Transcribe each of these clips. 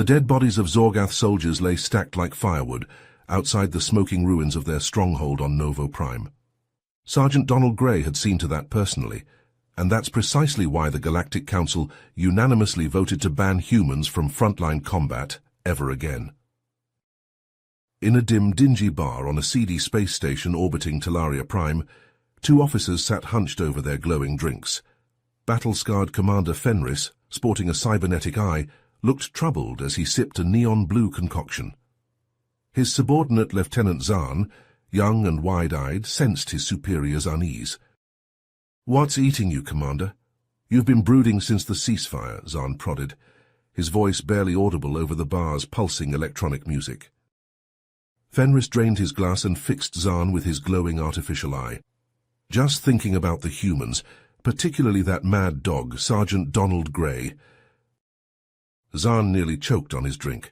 The dead bodies of Zorgath soldiers lay stacked like firewood outside the smoking ruins of their stronghold on Novo Prime. Sergeant Donald Gray had seen to that personally, and that's precisely why the Galactic Council unanimously voted to ban humans from frontline combat ever again. In a dim, dingy bar on a seedy space station orbiting Talaria Prime, two officers sat hunched over their glowing drinks. Battle-scarred Commander Fenris, sporting a cybernetic eye, looked troubled as he sipped a neon-blue concoction. His subordinate Lieutenant Zahn, young and wide-eyed, sensed his superior's unease. "What's eating you, Commander? You've been brooding since the ceasefire," Zahn prodded, his voice barely audible over the bar's pulsing electronic music. Fenris drained his glass and fixed Zahn with his glowing artificial eye. "Just thinking about the humans, particularly that mad dog, Sergeant Donald Gray." Zahn nearly choked on his drink.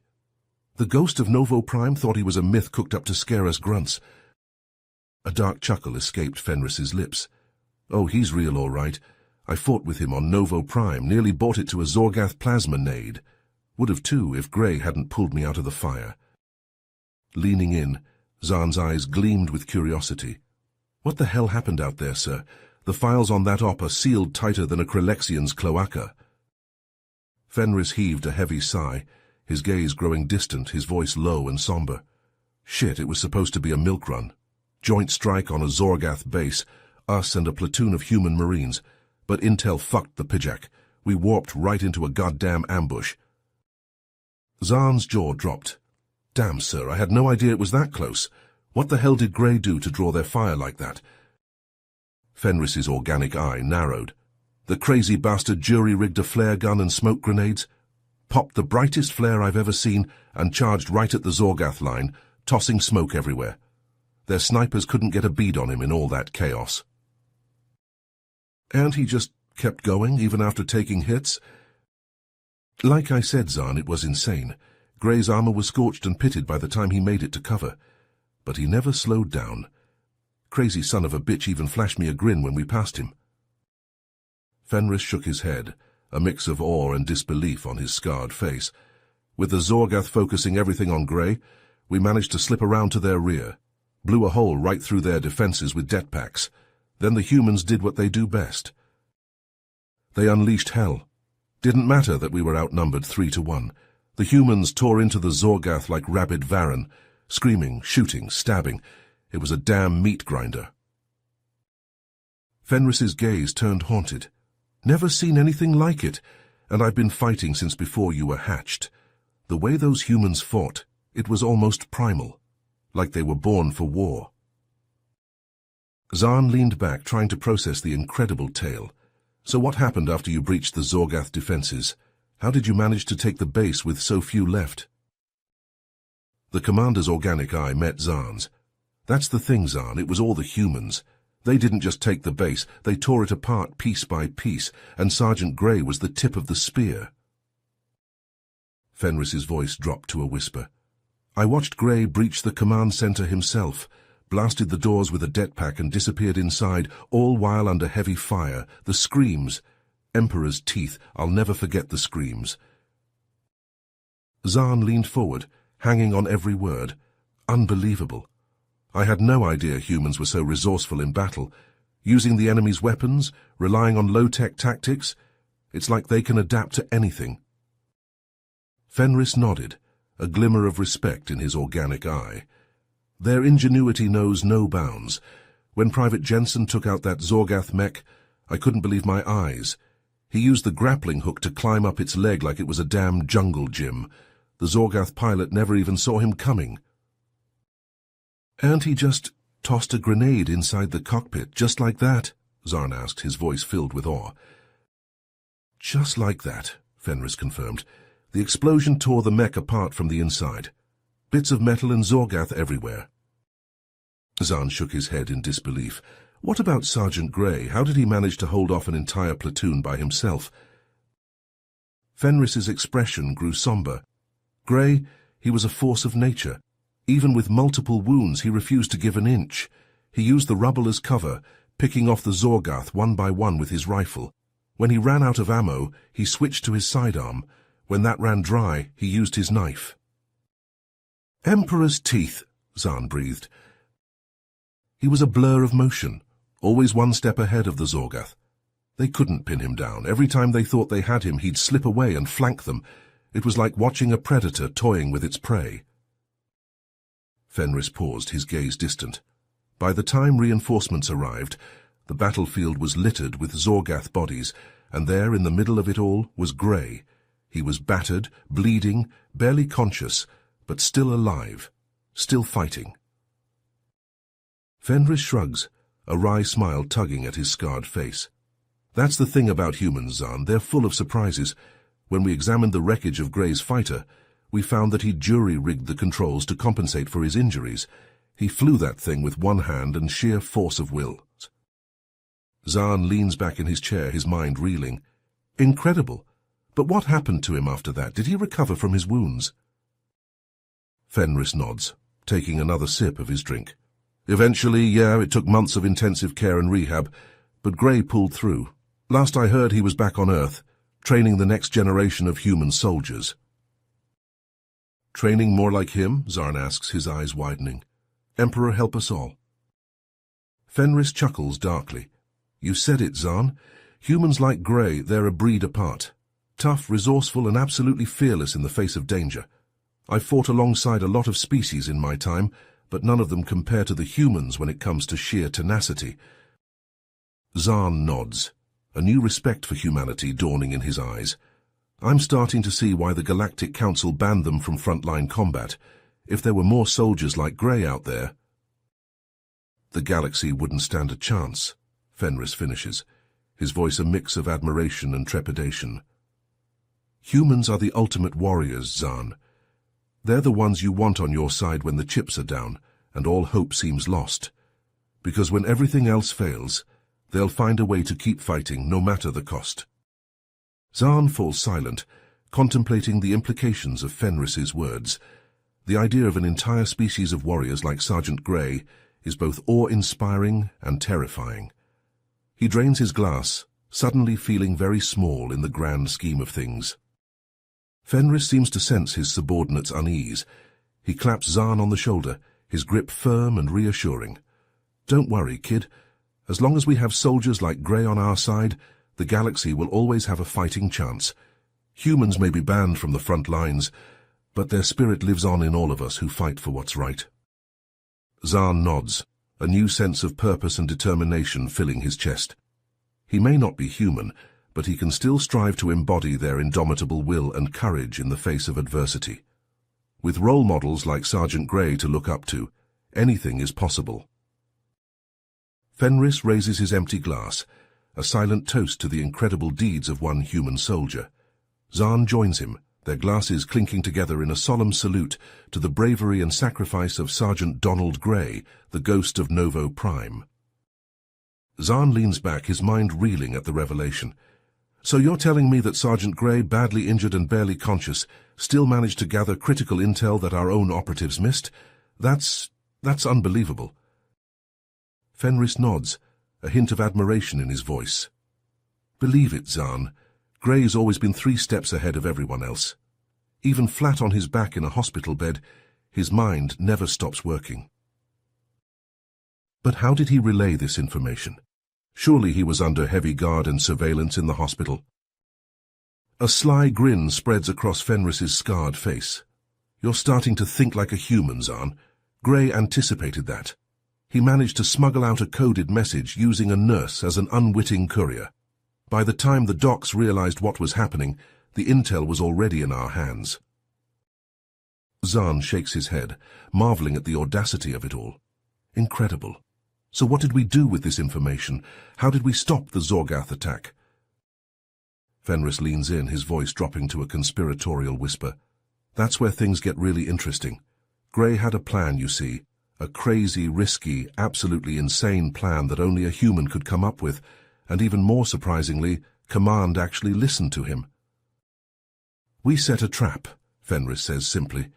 The ghost of Novo Prime thought he was a myth cooked up to scare us grunts. A dark chuckle escaped Fenris's lips. "Oh, he's real all right. I fought with him on Novo Prime, nearly brought it to a Zorgath plasma nade. Would have too if Gray hadn't pulled me out of the fire." Leaning in, Zahn's eyes gleamed with curiosity. "What the hell happened out there, sir? The files on that op are sealed tighter than a Krelexian's cloaca." Fenris heaved a heavy sigh, his gaze growing distant, his voice low and somber. "Shit, it was supposed to be a milk run. Joint strike on a Zorgath base, us and a platoon of human marines. But intel fucked the Pijak. We warped right into a goddamn ambush." Zahn's jaw dropped. "Damn, sir, I had no idea it was that close. What the hell did Gray do to draw their fire like that?" Fenris's organic eye narrowed. "The crazy bastard jury-rigged a flare gun and smoke grenades, popped the brightest flare I've ever seen, and charged right at the Zorgath line, tossing smoke everywhere. Their snipers couldn't get a bead on him in all that chaos." "And he just kept going, even after taking hits?" "Like I said, Zahn, it was insane. Gray's armor was scorched and pitted by the time he made it to cover. But he never slowed down. Crazy son of a bitch even flashed me a grin when we passed him." Fenris shook his head, a mix of awe and disbelief on his scarred face. "With the Zorgath focusing everything on Gray, we managed to slip around to their rear, blew a hole right through their defenses with jetpacks. Then the humans did what they do best. They unleashed hell. Didn't matter that we were outnumbered 3-1. The humans tore into the Zorgath like rabid Varan, screaming, shooting, stabbing. It was a damn meat grinder." Fenris's gaze turned haunted. "Never seen anything like it, and I've been fighting since before you were hatched. The way those humans fought, it was almost primal, like they were born for war." Zahn leaned back, trying to process the incredible tale. "So what happened after you breached the Zorgath defenses? How did you manage to take the base with so few left?" The commander's organic eye met Zahn's. "That's the thing, Zahn, it was all the humans. They didn't just take the base, they tore it apart piece by piece, and Sergeant Gray was the tip of the spear." Fenris's voice dropped to a whisper. "I watched Gray breach the command center himself, blasted the doors with a jetpack and disappeared inside, all while under heavy fire. The screams. Emperor's teeth, I'll never forget the screams." Zahn leaned forward, hanging on every word. "Unbelievable. I had no idea humans were so resourceful in battle, using the enemy's weapons, relying on low-tech tactics. It's like they can adapt to anything." Fenris nodded, a glimmer of respect in his organic eye. "Their ingenuity knows no bounds. When Private Jensen took out that Zorgath mech, I couldn't believe my eyes. He used the grappling hook to climb up its leg like it was a damn jungle gym. The Zorgath pilot never even saw him coming." "And he just tossed a grenade inside the cockpit, just like that?" Zahn asked, his voice filled with awe. "Just like that," Fenris confirmed. "The explosion tore the mech apart from the inside. Bits of metal and Zorgath everywhere." Zahn shook his head in disbelief. "What about Sergeant Gray? How did he manage to hold off an entire platoon by himself?" Fenris's expression grew somber. "Gray, he was a force of nature. Even with multiple wounds, he refused to give an inch. He used the rubble as cover, picking off the Zorgath one by one with his rifle. When he ran out of ammo, he switched to his sidearm. When that ran dry, he used his knife. Emperor's teeth, Zahn breathed. He was a blur of motion, always one step ahead of the Zorgath. They couldn't pin him down. Every time they thought they had him, he'd slip away and flank them. It was like watching a predator toying with its prey. Fenris paused, his gaze distant. By the time reinforcements arrived, the battlefield was littered with Zorgath bodies, and there in the middle of it all was Grey. He was battered, bleeding, barely conscious, but still alive, still fighting. Fenris shrugs, a wry smile tugging at his scarred face. That's the thing about humans, Zahn. They're full of surprises. When we examined the wreckage of Grey's fighter, we found that he'd jury-rigged the controls to compensate for his injuries. He flew that thing with one hand and sheer force of will. Zahn leans back in his chair, his mind reeling. Incredible. But what happened to him after that? Did he recover from his wounds? Fenris nods, taking another sip of his drink. Eventually, yeah, it took months of intensive care and rehab, but Grey pulled through. Last I heard, he was back on Earth, training the next generation of human soldiers. Training more like him? Zahn asks, his eyes widening. Emperor, help us all. Fenris chuckles darkly. You said it, Zahn. Humans like Grey, they're a breed apart. Tough, resourceful, and absolutely fearless in the face of danger. I've fought alongside a lot of species in my time, but none of them compare to the humans when it comes to sheer tenacity. Zahn nods, a new respect for humanity dawning in his eyes. I'm starting to see why the Galactic Council banned them from frontline combat. If there were more soldiers like Grey out there, the galaxy wouldn't stand a chance, Fenris finishes, his voice a mix of admiration and trepidation. Humans are the ultimate warriors, Zahn. They're the ones you want on your side when the chips are down and all hope seems lost. Because when everything else fails, they'll find a way to keep fighting no matter the cost. Zahn falls silent, contemplating the implications of Fenris's words. The idea of an entire species of warriors like Sergeant Grey is both awe-inspiring and terrifying. He drains his glass, suddenly feeling very small in the grand scheme of things. Fenris seems to sense his subordinate's unease. He claps Zahn on the shoulder, his grip firm and reassuring. Don't worry, kid. As long as we have soldiers like Grey on our side, the galaxy will always have a fighting chance. Humans may be banned from the front lines, but their spirit lives on in all of us who fight for what's right. Zahn nods, a new sense of purpose and determination filling his chest. He may not be human, but he can still strive to embody their indomitable will and courage in the face of adversity. With role models like Sergeant Grey to look up to, anything is possible. Fenris raises his empty glass, a silent toast to the incredible deeds of one human soldier. Zahn joins him, their glasses clinking together in a solemn salute to the bravery and sacrifice of Sergeant Donald Grey, the ghost of Novo Prime. Zahn leans back, his mind reeling at the revelation. So you're telling me that Sergeant Grey, badly injured and barely conscious, still managed to gather critical intel that our own operatives missed? That's unbelievable. Fenris nods, a hint of admiration in his voice. Believe it, Zahn. Grey's always been 3 steps ahead of everyone else. Even flat on his back in a hospital bed, his mind never stops working. But how did he relay this information? Surely he was under heavy guard and surveillance in the hospital. A sly grin spreads across Fenris's scarred face. You're starting to think like a human, Zahn. Grey anticipated that. He managed to smuggle out a coded message using a nurse as an unwitting courier. By the time the docs realized what was happening, the intel was already in our hands. Zahn shakes his head, marveling at the audacity of it all. Incredible. So what did we do with this information? How did we stop the Zorgath attack? Fenris leans in, his voice dropping to a conspiratorial whisper. That's where things get really interesting. Grey had a plan, you see. A crazy, risky, absolutely insane plan that only a human could come up with, and even more surprisingly, Command actually listened to him. We set a trap, Fenris says simply.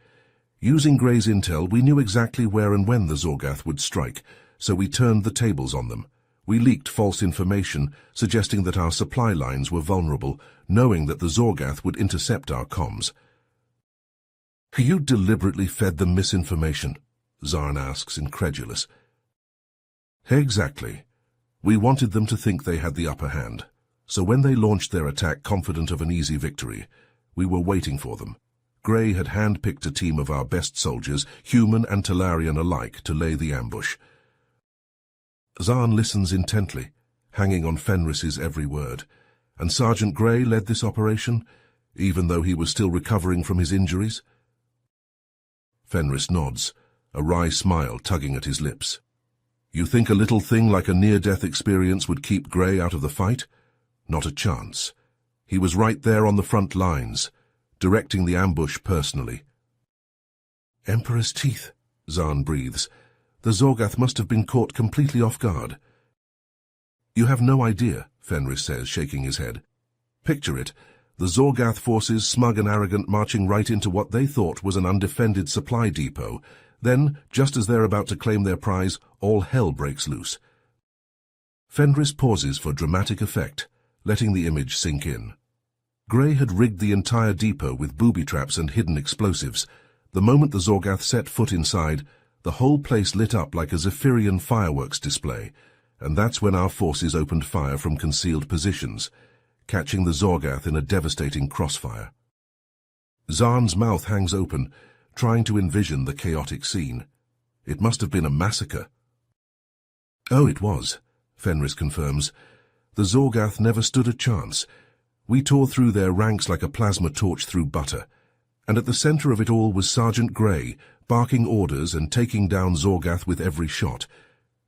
Using Grey's intel, we knew exactly where and when the Zorgath would strike, so we turned the tables on them. We leaked false information, suggesting that our supply lines were vulnerable, knowing that the Zorgath would intercept our comms. You deliberately fed them misinformation, Zarn asks, incredulous. Exactly. We wanted them to think they had the upper hand. So when they launched their attack confident of an easy victory, we were waiting for them. Gray had hand-picked a team of our best soldiers, human and Talarian alike, to lay the ambush. Zarn listens intently, hanging on Fenris's every word. And Sergeant Gray led this operation, even though he was still recovering from his injuries? Fenris nods, a wry smile tugging at his lips. You think a little thing like a near-death experience would keep Gray out of the fight? Not a chance. He was right there on the front lines, directing the ambush personally. Emperor's teeth, Zarn breathes. The Zorgath must have been caught completely off guard. You have no idea, Fenris says, shaking his head. Picture it, the Zorgath forces, smug and arrogant, marching right into what they thought was an undefended supply depot. Then, just as they're about to claim their prize, all hell breaks loose. Fenris pauses for dramatic effect, letting the image sink in. Gray had rigged the entire depot with booby traps and hidden explosives. The moment the Zorgath set foot inside, the whole place lit up like a Zephyrian fireworks display, and that's when our forces opened fire from concealed positions, catching the Zorgath in a devastating crossfire. Zarn's mouth hangs open, trying to envision the chaotic scene. It must have been a massacre. Oh, it was, Fenris confirms. The Zorgath never stood a chance. We tore through their ranks like a plasma torch through butter, and at the center of it all was Sergeant Gray, barking orders and taking down Zorgath with every shot.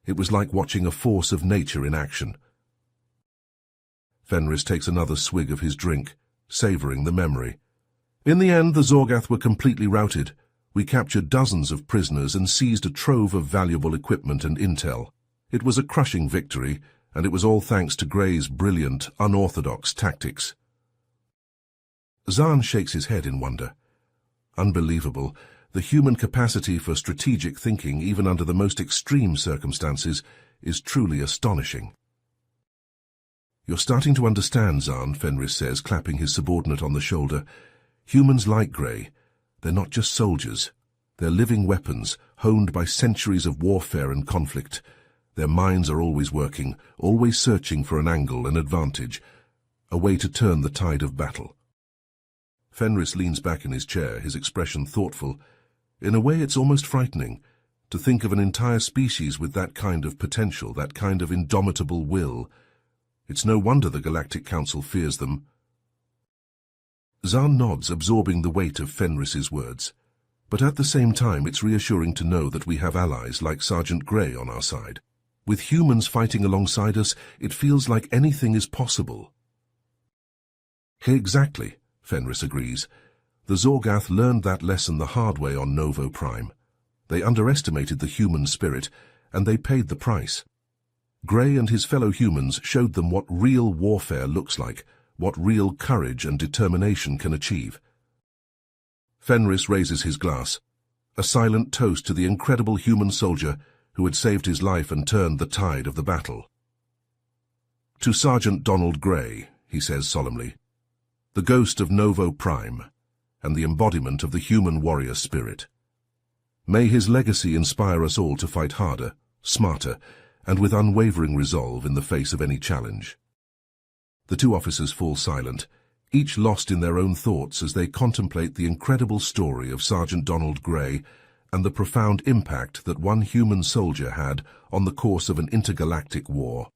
It was like watching a force of nature in action. Fenris takes another swig of his drink, savoring the memory. In the end, the Zorgath were completely routed. We captured dozens of prisoners and seized a trove of valuable equipment and intel. It was a crushing victory, and it was all thanks to Gray's brilliant, unorthodox tactics. Zarn shakes his head in wonder. Unbelievable. The human capacity for strategic thinking, even under the most extreme circumstances, is truly astonishing. You're starting to understand, Zarn, Fenris says, clapping his subordinate on the shoulder. Humans like Gray. They're not just soldiers. They're living weapons, honed by centuries of warfare and conflict. Their minds are always working, always searching for an angle, an advantage, a way to turn the tide of battle. Fenris leans back in his chair, his expression thoughtful. In a way, it's almost frightening to think of an entire species with that kind of potential, that kind of indomitable will. It's no wonder the Galactic Council fears them. Zarn nods, absorbing the weight of Fenris's words. But at the same time, it's reassuring to know that we have allies like Sergeant Gray on our side. With humans fighting alongside us, it feels like anything is possible. Exactly, Fenris agrees. The Zorgath learned that lesson the hard way on Novo Prime. They underestimated the human spirit, and they paid the price. Gray and his fellow humans showed them what real warfare looks like, what real courage and determination can achieve. Fenris raises his glass, a silent toast to the incredible human soldier who had saved his life and turned the tide of the battle. To Sergeant Donald Gray, he says solemnly, the ghost of Novo Prime, and the embodiment of the human warrior spirit. May his legacy inspire us all to fight harder, smarter, and with unwavering resolve in the face of any challenge. The two officers fall silent, each lost in their own thoughts as they contemplate the incredible story of Sergeant Donald Gray and the profound impact that one human soldier had on the course of an intergalactic war.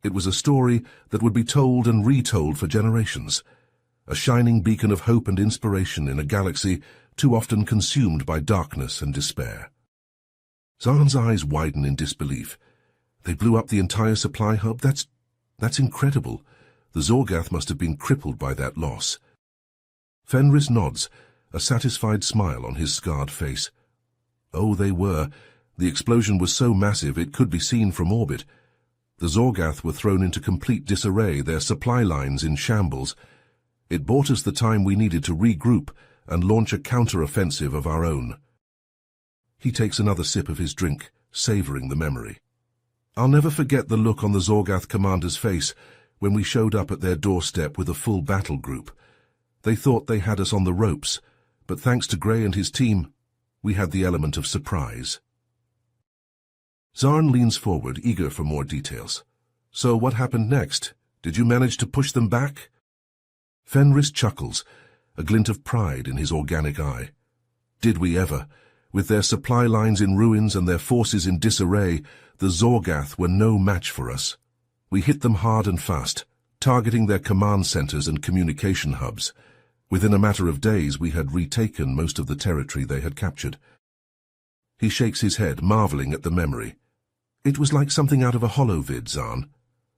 It was a story that would be told and retold for generations, a shining beacon of hope and inspiration in a galaxy too often consumed by darkness and despair. Zarn's eyes widen in disbelief. They blew up the entire supply hub? That's incredible. The Zorgath must have been crippled by that loss. Fenris nods, a satisfied smile on his scarred face. Oh, they were. The explosion was so massive it could be seen from orbit. The Zorgath were thrown into complete disarray, their supply lines in shambles. It bought us the time we needed to regroup and launch a counter-offensive of our own. He takes another sip of his drink, savoring the memory. I'll never forget the look on the Zorgath commander's face when we showed up at their doorstep with a full battle group. They thought they had us on the ropes, but thanks to Gray and his team, we had the element of surprise. Zarn leans forward, eager for more details. So what happened next? Did you manage to push them back? Fenris chuckles, a glint of pride in his organic eye. Did we ever? With their supply lines in ruins and their forces in disarray, the Zorgath were no match for us. We hit them hard and fast, targeting their command centers and communication hubs. Within a matter of days, we had retaken most of the territory they had captured. He shakes his head, marveling at the memory. It was like something out of a holovid, Zarn.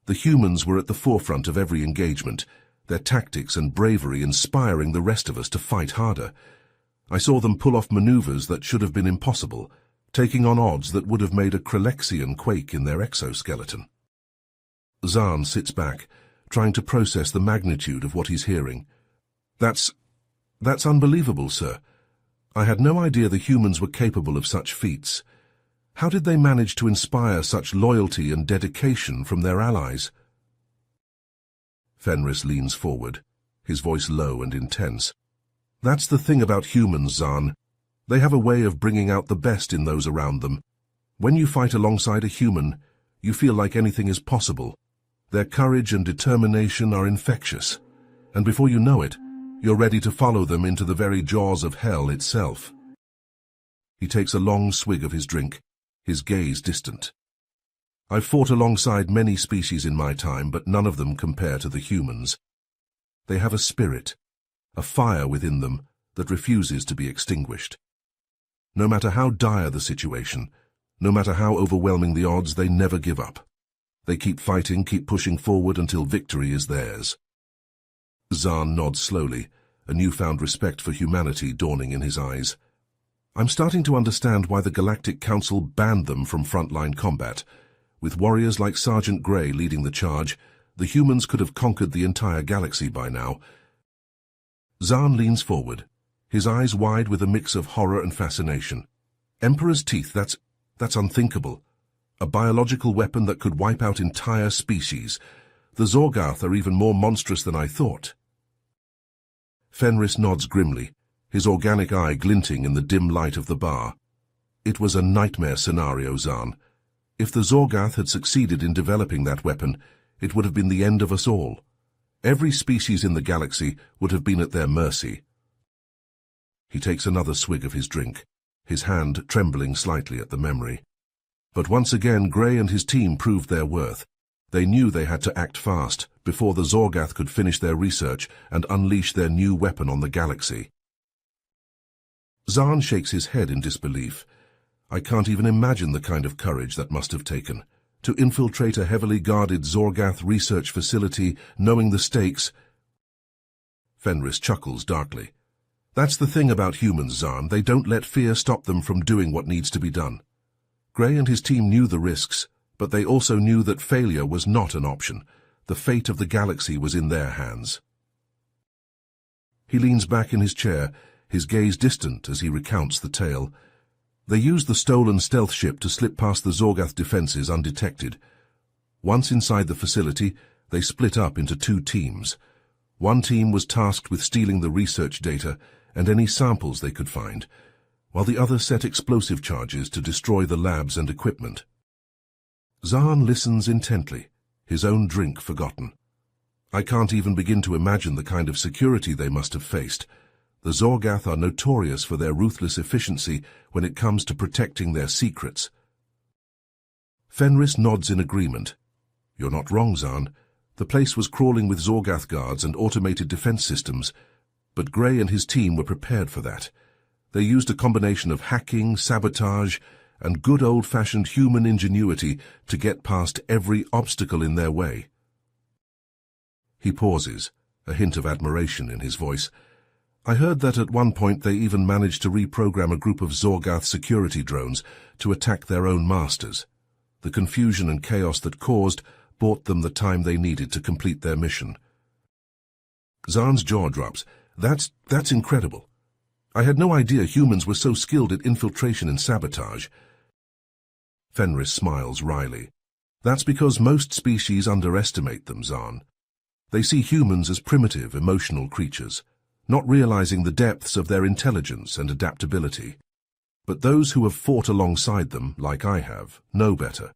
The humans were at the forefront of every engagement, their tactics and bravery inspiring the rest of us to fight harder. I saw them pull off maneuvers that should have been impossible, taking on odds that would have made a Krelexian quake in their exoskeleton. Zarn sits back, trying to process the magnitude of what he's hearing. That's unbelievable, sir. I had no idea the humans were capable of such feats. How did they manage to inspire such loyalty and dedication from their allies? Fenris leans forward, his voice low and intense. That's the thing about humans, Zarn. They have a way of bringing out the best in those around them. When you fight alongside a human, you feel like anything is possible. Their courage and determination are infectious, and before you know it, you're ready to follow them into the very jaws of hell itself. He takes a long swig of his drink, his gaze distant. I've fought alongside many species in my time, but none of them compare to the humans. They have a spirit, a fire within them that refuses to be extinguished. No matter how dire the situation, no matter how overwhelming the odds, they never give up. They keep fighting, keep pushing forward until victory is theirs. Zarn nods slowly, a newfound respect for humanity dawning in his eyes. I'm starting to understand why the Galactic Council banned them from frontline combat. With warriors like Sergeant Grey leading the charge, the humans could have conquered the entire galaxy by now. Zarn leans forward, his eyes wide with a mix of horror and fascination. Emperor's teeth, that's unthinkable. A biological weapon that could wipe out entire species. The Zorgath are even more monstrous than I thought. Fenris nods grimly, his organic eye glinting in the dim light of the bar. It was a nightmare scenario, Zarn. If the Zorgath had succeeded in developing that weapon, it would have been the end of us all. Every species in the galaxy would have been at their mercy. He takes another swig of his drink, his hand trembling slightly at the memory. But once again, Grey and his team proved their worth. They knew they had to act fast before the Zorgath could finish their research and unleash their new weapon on the galaxy. Zarn shakes his head in disbelief. I can't even imagine the kind of courage that must have taken. To infiltrate a heavily guarded Zorgath research facility, knowing the stakes. Fenris chuckles darkly. That's the thing about humans, Zarn. They don't let fear stop them from doing what needs to be done. Grey and his team knew the risks, but they also knew that failure was not an option. The fate of the galaxy was in their hands. He leans back in his chair, his gaze distant as he recounts the tale. They used the stolen stealth ship to slip past the Zorgath defenses undetected. Once inside the facility, they split up into two teams. One team was tasked with stealing the research data and any samples they could find, while the other set explosive charges to destroy the labs and equipment. Zarn listens intently, his own drink forgotten. I can't even begin to imagine the kind of security they must have faced. The Zorgath are notorious for their ruthless efficiency when it comes to protecting their secrets. Fenris nods in agreement. You're not wrong, Zarn. The place was crawling with Zorgath guards and automated defense systems, but Grey and his team were prepared for that. They used a combination of hacking, sabotage, and good old-fashioned human ingenuity to get past every obstacle in their way. He pauses, a hint of admiration in his voice. I heard that at one point they even managed to reprogram a group of Zorgath security drones to attack their own masters. The confusion and chaos that caused bought them the time they needed to complete their mission. Zarn's jaw drops. That's incredible. I had no idea humans were so skilled at infiltration and sabotage. Fenris smiles wryly. That's because most species underestimate them, Zahn. They see humans as primitive, emotional creatures, not realizing the depths of their intelligence and adaptability. But those who have fought alongside them, like I have, know better.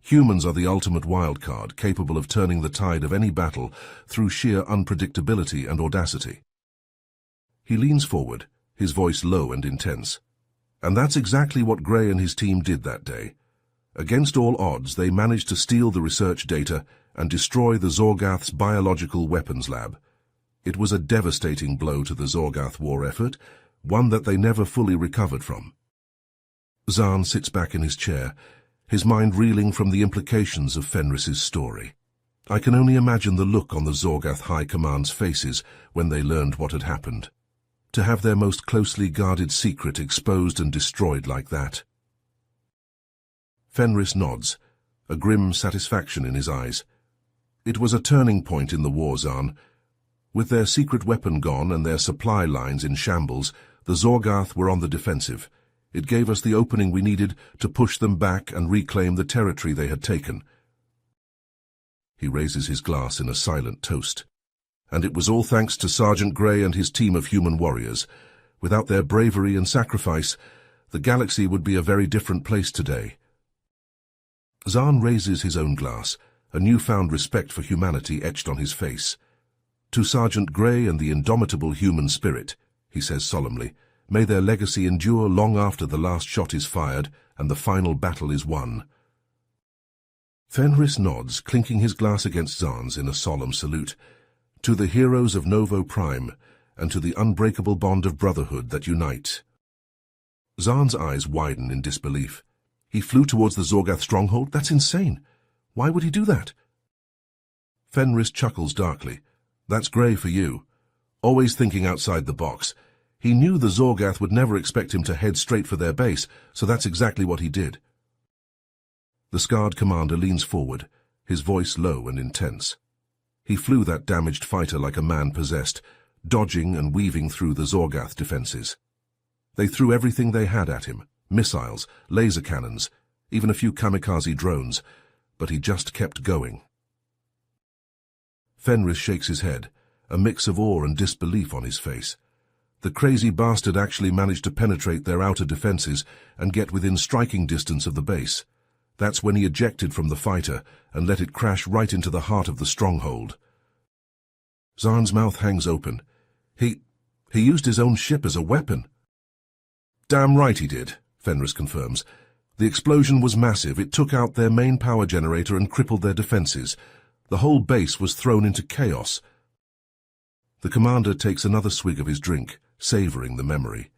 Humans are the ultimate wildcard, capable of turning the tide of any battle through sheer unpredictability and audacity. He leans forward, his voice low and intense. And that's exactly what Gray and his team did that day. Against all odds, they managed to steal the research data and destroy the Zorgath's biological weapons lab. It was a devastating blow to the Zorgath war effort, one that they never fully recovered from. Zahn sits back in his chair, his mind reeling from the implications of Fenris's story. I can only imagine the look on the Zorgath High Command's faces when they learned what had happened. To have their most closely guarded secret exposed and destroyed like that. Fenris nods, a grim satisfaction in his eyes. It was a turning point in the war, Zahn. With their secret weapon gone and their supply lines in shambles, the Zorgath were on the defensive. It gave us the opening we needed to push them back and reclaim the territory they had taken. He raises his glass in a silent toast. And it was all thanks to Sergeant Gray and his team of human warriors. Without their bravery and sacrifice, the galaxy would be a very different place today. Zahn raises his own glass, a newfound respect for humanity etched on his face. To Sergeant Gray and the indomitable human spirit, he says solemnly, may their legacy endure long after the last shot is fired and the final battle is won. Fenris nods, clinking his glass against Zahn's in a solemn salute. To the heroes of Novo Prime, and to the unbreakable bond of brotherhood that unite. Zahn's eyes widen in disbelief. He flew towards the Zorgath stronghold? That's insane. Why would he do that? Fenris chuckles darkly. That's Gray for you. Always thinking outside the box. He knew the Zorgath would never expect him to head straight for their base, so that's exactly what he did. The scarred commander leans forward, his voice low and intense. He flew that damaged fighter like a man possessed, dodging and weaving through the Zorgath defenses. They threw everything they had at him, missiles, laser cannons, even a few kamikaze drones, but he just kept going. Fenris shakes his head, a mix of awe and disbelief on his face. The crazy bastard actually managed to penetrate their outer defenses and get within striking distance of the base. That's when he ejected from the fighter and let it crash right into the heart of the stronghold. Zahn's mouth hangs open. He used his own ship as a weapon. Damn right he did, Fenris confirms. The explosion was massive. It took out their main power generator and crippled their defenses. The whole base was thrown into chaos. The commander takes another swig of his drink, savoring the memory.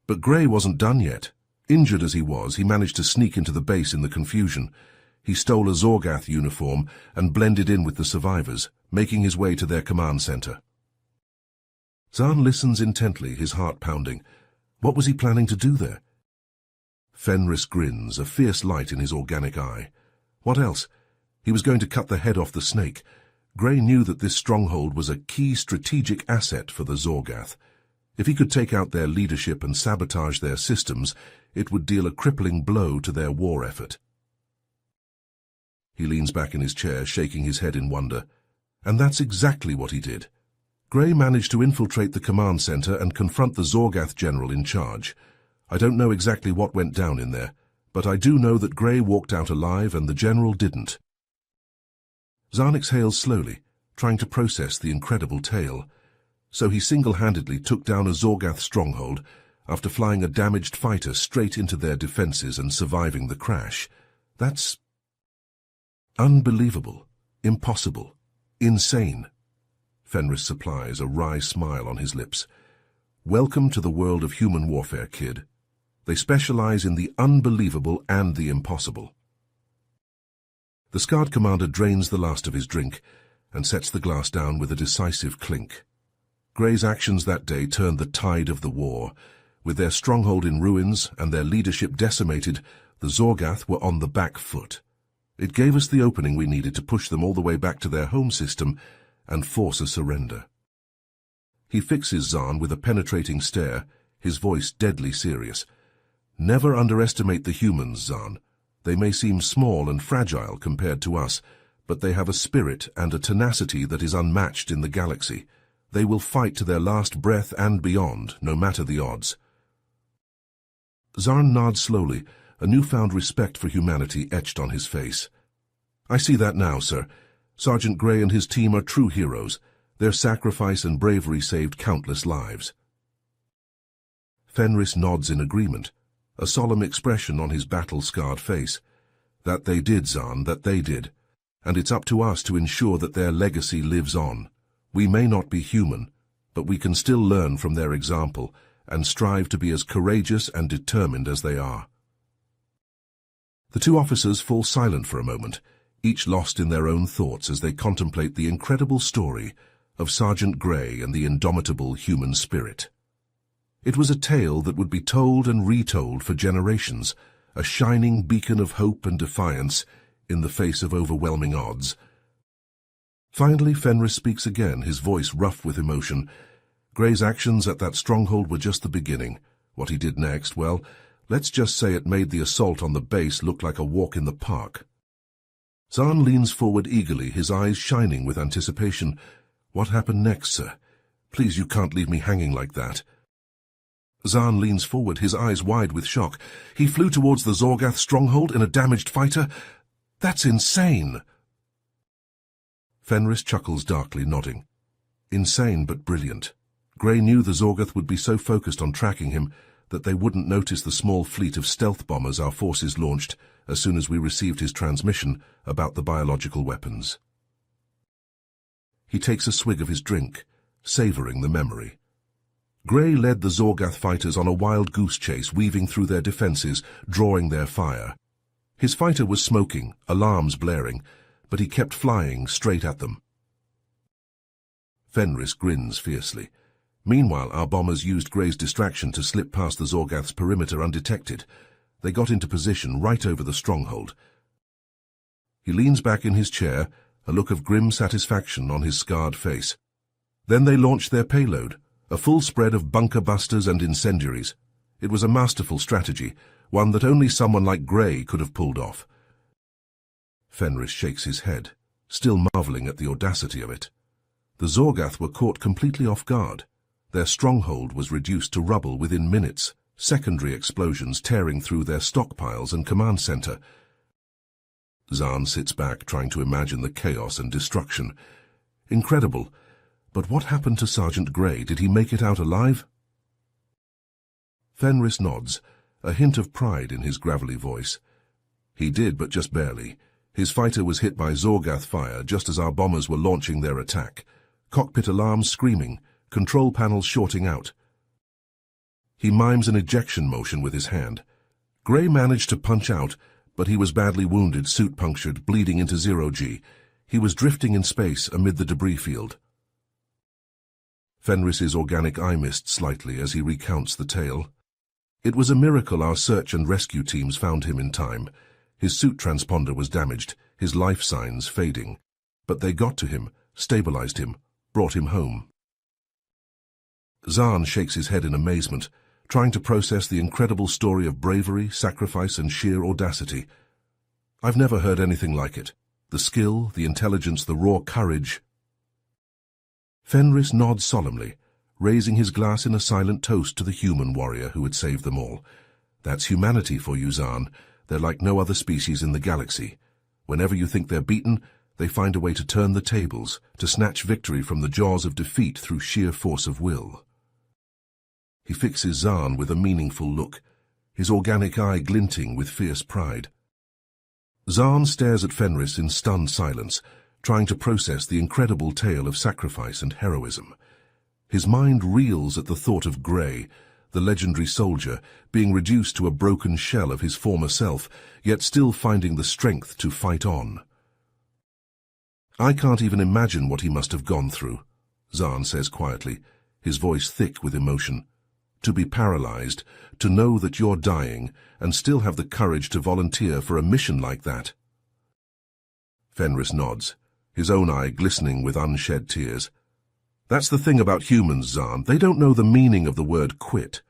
But Gray wasn't done yet. Injured as he was, he managed to sneak into the base in the confusion. He stole a Zorgath uniform and blended in with the survivors, making his way to their command center. Zahn listens intently, his heart pounding. What was he planning to do there? Fenris grins, a fierce light in his organic eye. What else? He was going to cut the head off the snake. Gray knew that this stronghold was a key strategic asset for the Zorgath. If he could take out their leadership and sabotage their systems, it would deal a crippling blow to their war effort. He leans back in his chair, shaking his head in wonder. And that's exactly what he did. Gray managed to infiltrate the command center and confront the Zorgath general in charge. I don't know exactly what went down in there, but I do know that Gray walked out alive and the general didn't. Zahn exhales slowly, trying to process the incredible tale. So he single-handedly took down a Zorgath stronghold after flying a damaged fighter straight into their defenses and surviving the crash. That's unbelievable, impossible, insane. Fenris supplies, a wry smile on his lips. Welcome to the world of human warfare, kid. They specialize in the unbelievable and the impossible. The scarred commander drains the last of his drink and sets the glass down with a decisive clink. Gray's actions that day turned the tide of the war. With their stronghold in ruins and their leadership decimated, the Zorgath were on the back foot. It gave us the opening we needed to push them all the way back to their home system and force a surrender. He fixes Zahn with a penetrating stare, his voice deadly serious. Never underestimate the humans, Zahn. They may seem small and fragile compared to us, but they have a spirit and a tenacity that is unmatched in the galaxy. They will fight to their last breath and beyond, no matter the odds. Zahn nods slowly, a newfound respect for humanity etched on his face. I see that now, sir. Sergeant Grey and his team are true heroes. Their sacrifice and bravery saved countless lives. Fenris nods in agreement, a solemn expression on his battle-scarred face. That they did, Zahn, that they did. And it's up to us to ensure that their legacy lives on. We may not be human, but we can still learn from their example and strive to be as courageous and determined as they are. The two officers fall silent for a moment, each lost in their own thoughts as they contemplate the incredible story of Sergeant Grey and the indomitable human spirit. It was a tale that would be told and retold for generations, a shining beacon of hope and defiance in the face of overwhelming odds. Finally, Fenris speaks again, his voice rough with emotion. Grey's actions at that stronghold were just the beginning. What he did next, well, let's just say it made the assault on the base look like a walk in the park. Zahn leans forward eagerly, his eyes shining with anticipation. What happened next, sir? Please, you can't leave me hanging like that. Zahn leans forward, his eyes wide with shock. He flew towards the Zorgath stronghold in a damaged fighter? That's insane! Fenris chuckles darkly, nodding. Insane but brilliant. Grey knew the Zorgath would be so focused on tracking him that they wouldn't notice the small fleet of stealth bombers our forces launched as soon as we received his transmission about the biological weapons. He takes a swig of his drink, savouring the memory. Grey led the Zorgath fighters on a wild goose chase, weaving through their defences, drawing their fire. His fighter was smoking, alarms blaring, but he kept flying straight at them. Fenris grins fiercely. Meanwhile, our bombers used Grey's distraction to slip past the Zorgath's perimeter undetected. They got into position right over the stronghold. He leans back in his chair, a look of grim satisfaction on his scarred face. Then they launched their payload, a full spread of bunker busters and incendiaries. It was a masterful strategy, one that only someone like Grey could have pulled off. Fenris shakes his head, still marvelling at the audacity of it. The Zorgath were caught completely off guard. Their stronghold was reduced to rubble within minutes, secondary explosions tearing through their stockpiles and command center. Zahn sits back, trying to imagine the chaos and destruction. Incredible. But what happened to Sergeant Grey? Did he make it out alive? Fenris nods, a hint of pride in his gravelly voice. He did, but just barely. His fighter was hit by Zorgath fire just as our bombers were launching their attack. Cockpit alarms screaming, control panels shorting out. He mimes an ejection motion with his hand. Grey managed to punch out, but he was badly wounded, suit punctured, bleeding into zero-G. He was drifting in space amid the debris field. Fenris's organic eye mist slightly as he recounts the tale. It was a miracle our search and rescue teams found him in time. His suit transponder was damaged, his life signs fading. But they got to him, stabilized him, brought him home. Zahn shakes his head in amazement, trying to process the incredible story of bravery, sacrifice, and sheer audacity. I've never heard anything like it. The skill, the intelligence, the raw courage. Fenris nods solemnly, raising his glass in a silent toast to the human warrior who had saved them all. That's humanity for you, Zahn. They're like no other species in the galaxy. Whenever you think they're beaten, they find a way to turn the tables, to snatch victory from the jaws of defeat through sheer force of will. He fixes Zahn with a meaningful look, his organic eye glinting with fierce pride. Zahn stares at Fenris in stunned silence, trying to process the incredible tale of sacrifice and heroism. His mind reels at the thought of Grey, the legendary soldier, being reduced to a broken shell of his former self, yet still finding the strength to fight on. I can't even imagine what he must have gone through, Zahn says quietly, his voice thick with emotion. To be paralyzed, to know that you're dying, and still have the courage to volunteer for a mission like that. Fenris nods, his own eye glistening with unshed tears. That's the thing about humans, Zahn. They don't know the meaning of the word quit.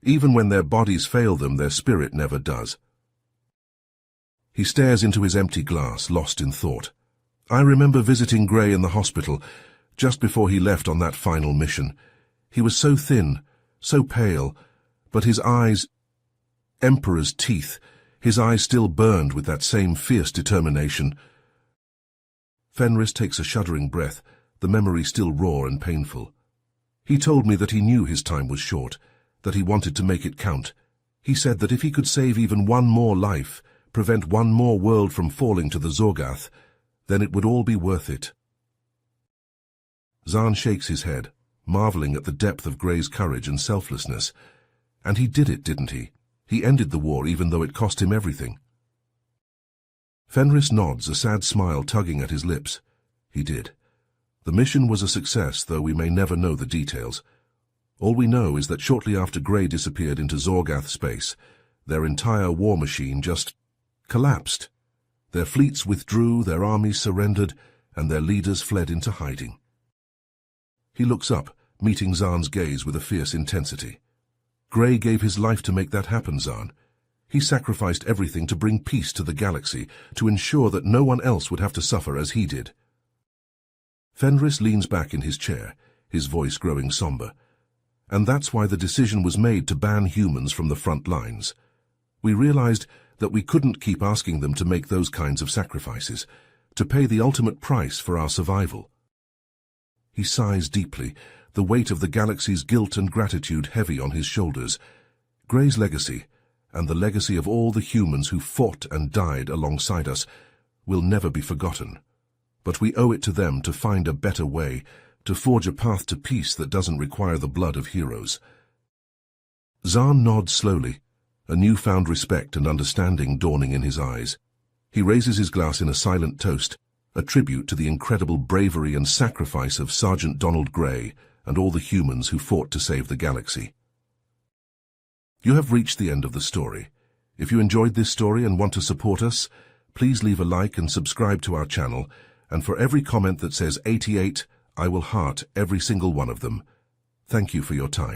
Even when their bodies fail them, their spirit never does. He stares into his empty glass, lost in thought. I remember visiting Gray in the hospital, just before he left on that final mission. He was so thin, so pale, but his eyes, Emperor's teeth, his eyes still burned with that same fierce determination. Fenris takes a shuddering breath, the memory still raw and painful. He told me that he knew his time was short, that he wanted to make it count. He said that if he could save even one more life, prevent one more world from falling to the Zorgath, then it would all be worth it. Zahn shakes his head, marveling at the depth of Gray's courage and selflessness. And he did it, didn't he? He ended the war even though it cost him everything. Fenris nods, a sad smile tugging at his lips. He did. The mission was a success, though we may never know the details. All we know is that shortly after Gray disappeared into Zorgath space, their entire war machine just collapsed. Their fleets withdrew, their armies surrendered, and their leaders fled into hiding. He looks up, meeting Zahn's gaze with a fierce intensity. Gray gave his life to make that happen, Zahn. He sacrificed everything to bring peace to the galaxy, to ensure that no one else would have to suffer as he did. Fenris leans back in his chair, his voice growing somber. And that's why the decision was made to ban humans from the front lines. We realized that we couldn't keep asking them to make those kinds of sacrifices, to pay the ultimate price for our survival. He sighs deeply, the weight of the galaxy's guilt and gratitude heavy on his shoulders. Gray's legacy, and the legacy of all the humans who fought and died alongside us, will never be forgotten. But we owe it to them to find a better way, to forge a path to peace that doesn't require the blood of heroes. Zahn nods slowly, a newfound respect and understanding dawning in his eyes. He raises his glass in a silent toast, a tribute to the incredible bravery and sacrifice of Sergeant Donald Gray and all the humans who fought to save the galaxy. You have reached the end of the story. If you enjoyed this story and want to support us, please leave a like and subscribe to our channel, and for every comment that says 88, I will heart every single one of them. Thank you for your time.